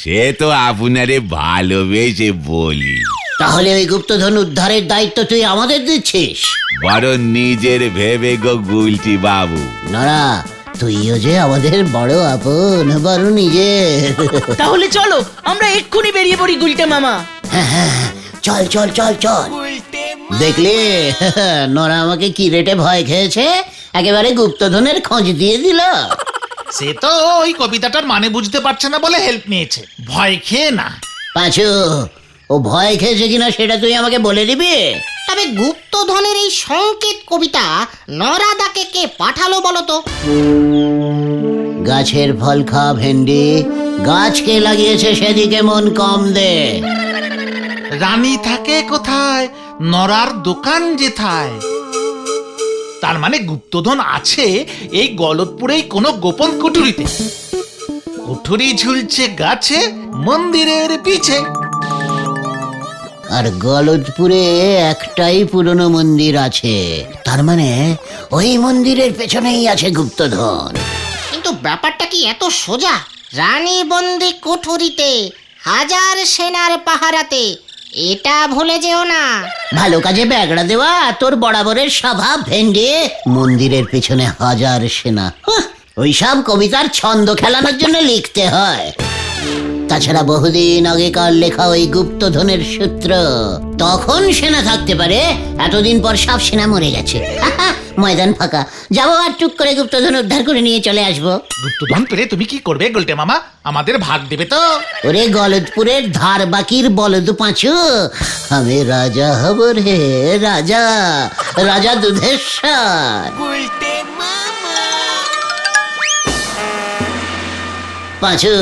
সে তো আপনারে ভালোবেসে বলি। তাহলে ওই গুপ্তধন উদ্ধারের দায়িত্ব তুই আমাদের দিচ্ছিস? বরং নিজের ভেবে গো গুলটি বাবু। নরা, তুইও যে আমাদের বড় আপন, বড় নিজের। তাহলে চলো আমরা এক্ষুনি বেরিয়ে পড়ি গুলটে মামা। চল চল চল চল। দেখলি নরা আমাকে কি রেটে ভয় খেয়েছে, একেবারে গুপ্তধনের খোঁজ দিয়ে দিল। সে তো ওই কবিতাটার মানে বুঝতে পারছে না বলে হেল্প নিয়েছে, ভয় খেয়ে না। পাঁচু, ও ভয় খেয়েছে কিনা সেটা তুই আমাকে বলে দিবি? তবে গুপ্তধনের এই সংকেত কবিতা নরাদাকে কে পাঠালো বলো তো? গাছের ফল খা ভেন্ডি, গাছকে লাগিয়েছে সেদিকে মন কম দে। রানী থাকে কোথায়, নরার দোকান যেথায়। তার মানে গুপ্তধন আছে এই গলতপুরেই কোনো গোপন কুঠুরিতে। কুঠুরি ঝুলছে গাছে, মন্দিরের পিছে। আর গলদপুরে একটাই পুরনো মন্দির আছে, তার মানে ওই মন্দিরের পেছনেই আছে গুপ্তধন। কিন্তু ব্যাপারটা কি এত সোজা? রানী বন্দি কুঠুরিতে, হাজার সেনার পাহারাতে, এটা ভুলে যেও না। ভালো কাজে ব্যাগড়া দেওয়া তোর বরাবরের স্বভাব ভেন্ডি। মন্দিরের পেছনে হাজার সেনা, ওইসব কবিতার ছন্দ খেলানোর জন্য লিখতে হয়। তাছাড়া বহুদিন আগেকার লেখা ওই গুপ্তধনের সূত্র, তখন সেনা থাকতে পারে, এতদিন পর সব সেনা মরে গেছে। ময়দান ফাঁকা, যাবো আর টুক করে গুপ্তধন উদ্ধার করে নিয়ে চলে আসবো। গুপ্তধন পেলে তুমি কি করবে গুলটে মামা? আমাদের ভাগ দেবে তো? ওরে গলদপুরের ধার বাকির বলদ পাঁচু, আমি রাজা হব রে, রাজা, রাজা দুধেশ্বর। পাঁচু,